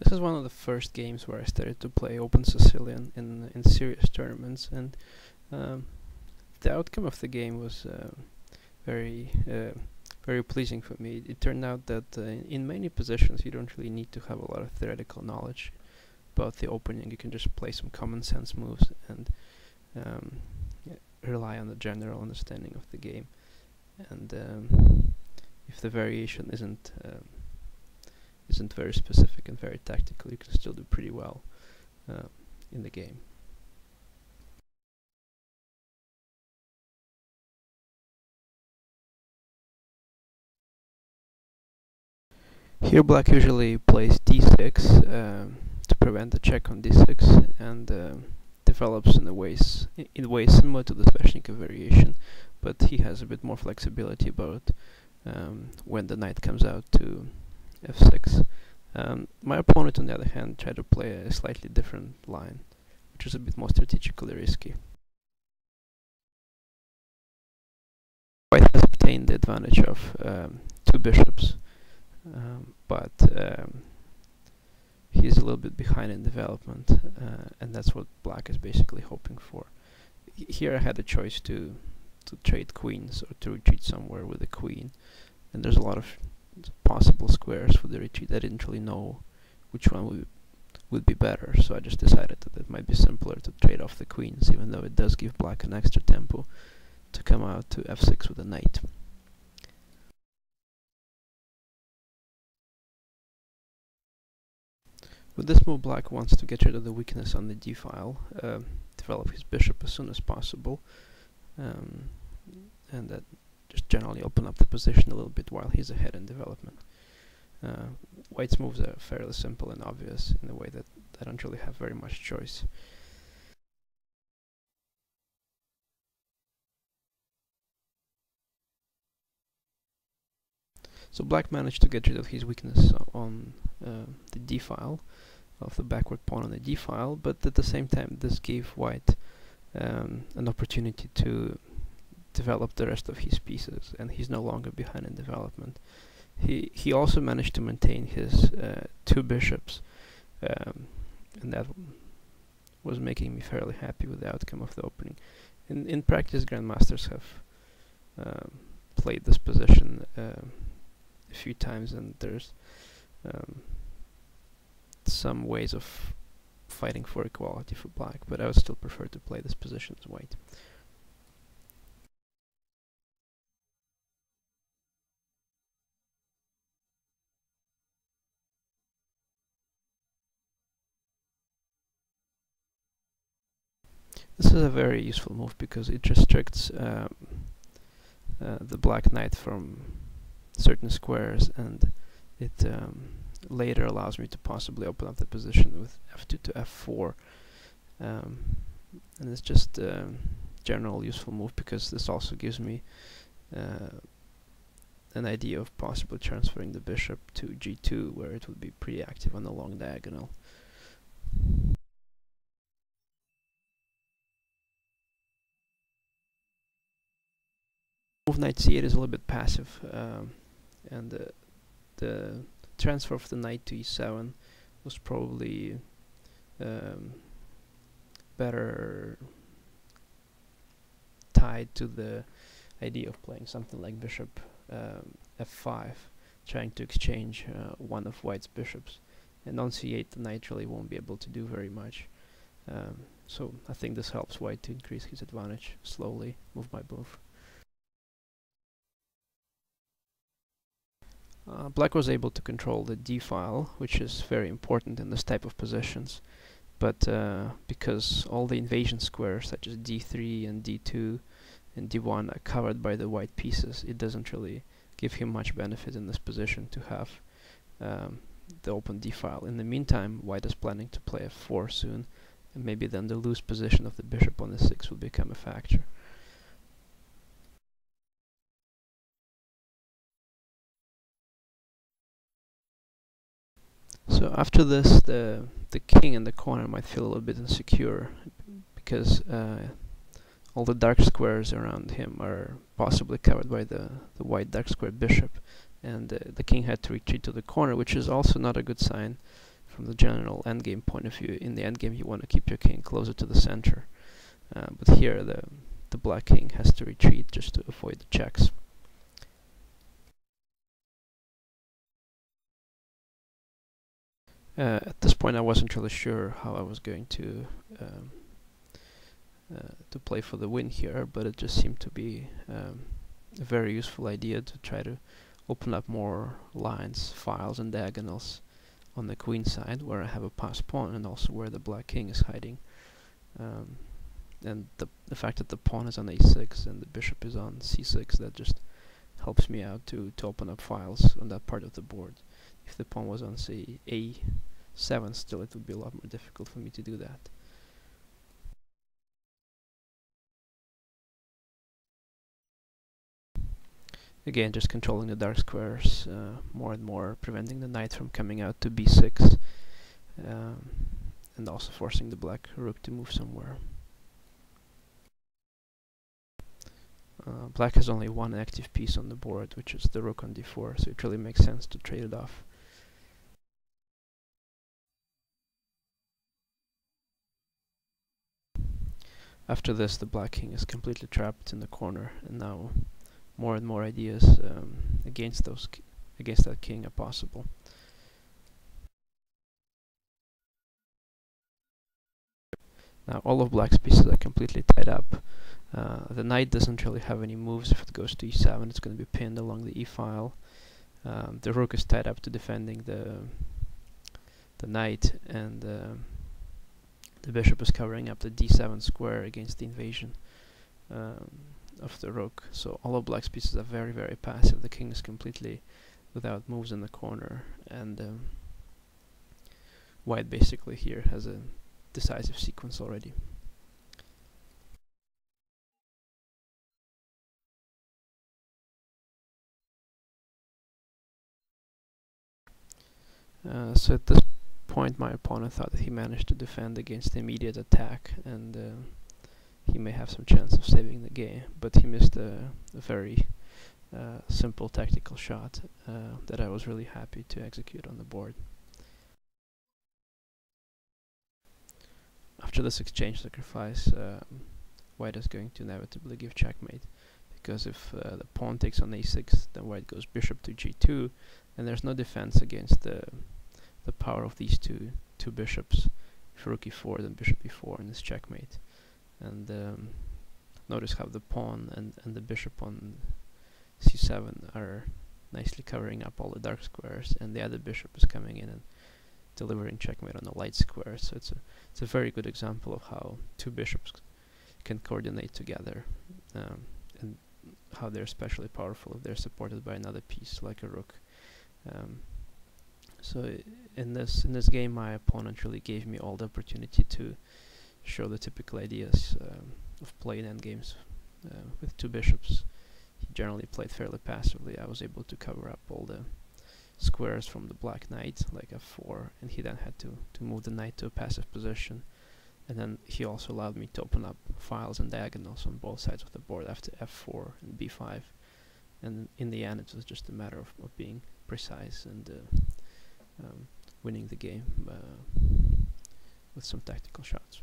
This is one of the first games where I started to play Open Sicilian in serious tournaments, and um, the outcome of the game was very very pleasing for me. It turned out that in many positions you don't really need to have a lot of theoretical knowledge about the opening. You can just play some common sense moves and um, rely on the general understanding of the game. And if the variation isn't very specific and very tactical, you can still do pretty well in the game. Here black usually plays d6 to prevent the check on d6, and develops in ways similar to the Sveshnikov variation, but he has a bit more flexibility about when the knight comes out to f6. My opponent, on the other hand, tried to play a slightly different line, which is a bit more strategically risky. White has obtained the advantage of two bishops, but he's a little bit behind in development, and that's what black is basically hoping for. Here I had a choice to trade queens or to retreat somewhere with a queen, and there's a lot of possible squares for the retreat. I didn't really know which one would be better, so I just decided that it might be simpler to trade off the queens, even though it does give black an extra tempo to come out to f6 with a knight. With this move, black wants to get rid of the weakness on the d-file, develop his bishop as soon as possible, and that just generally open up the position a little bit while he's ahead in development. White's moves are fairly simple and obvious in a way that I don't really have very much choice. So black managed to get rid of his weakness on the d-file, of the backward pawn on the d-file, but at the same time this gave white an opportunity to develop the rest of his pieces, and he's no longer behind in development. He also managed to maintain his two bishops, and that was making me fairly happy with the outcome of the opening. In practice, grandmasters have played this position a few times, and there's some ways of fighting for equality for black, but I would still prefer to play this position as white. This is a very useful move because it restricts the black knight from certain squares, and it later allows me to possibly open up the position with f2 to f4, and it's just a general useful move because this also gives me an idea of possibly transferring the bishop to g2, where it would be pretty active on the long diagonal. Move knight c8 is a little bit passive, and the transfer of the knight to e7 was probably better tied to the idea of playing something like bishop f5, trying to exchange one of white's bishops, and on c8 the knight really won't be able to do very much. So I think this helps white to increase his advantage slowly, move by move. Black was able to control the d-file, which is very important in this type of positions, but because all the invasion squares such as d3 and d2 and d1 are covered by the white pieces, it doesn't really give him much benefit in this position to have the open d-file. In the meantime, white is planning to play f4 soon, and maybe then the loose position of the bishop on e6 will become a factor. So after this, the king in the corner might feel a little bit insecure because all the dark squares around him are possibly covered by the white dark square bishop, and the king had to retreat to the corner, which is also not a good sign from the general endgame point of view, in the endgame you want to keep your king closer to the center. But here the black king has to retreat just to avoid the checks. At this point I wasn't really sure how I was going to play for the win here, but it just seemed to be a very useful idea to try to open up more lines, files and diagonals on the queen side where I have a passed pawn, and also where the black king is hiding. And the fact that the pawn is on a6 and the bishop is on c6, that just helps me out to open up files on that part of the board. If the pawn was on, say, a7 still, it would be a lot more difficult for me to do that. Again, just controlling the dark squares more and more, preventing the knight from coming out to b6, and also forcing the black rook to move somewhere. Black has only one active piece on the board, which is the rook on d4, so it really makes sense to trade it off. After this, the black king is completely trapped in the corner, and now more and more ideas against that king are possible. Now all of black's pieces are completely tied up. The knight doesn't really have any moves. If it goes to e7, it's going to be pinned along the e-file. The rook is tied up to defending the knight, and the bishop is covering up the d7 square against the invasion of the rook. So all of black's pieces are very, very passive. The king is completely without moves in the corner, and white basically here has a decisive sequence already. So at this point my opponent thought that he managed to defend against the immediate attack, and he may have some chance of saving the game, but he missed a very simple tactical shot that I was really happy to execute on the board. After this exchange sacrifice, white is going to inevitably give checkmate, because if the pawn takes on a6, then white goes bishop to g2, and there's no defense against the power of these two bishops. If rook e4, then bishop e4, and it's checkmate. And notice how the pawn and the bishop on c7 are nicely covering up all the dark squares, and the other bishop is coming in and delivering checkmate on the light square. So it's a very good example of how two bishops can coordinate together, and how they're especially powerful if they're supported by another piece like a rook. So in this game, my opponent really gave me all the opportunity to show the typical ideas of playing endgames with two bishops. He generally played fairly passively. I was able to cover up all the squares from the black knight, like f4, and he then had to move the knight to a passive position. And then he also allowed me to open up files and diagonals on both sides of the board after f4 and b5. And in the end, it was just a matter of being precise and winning the game with some tactical shots.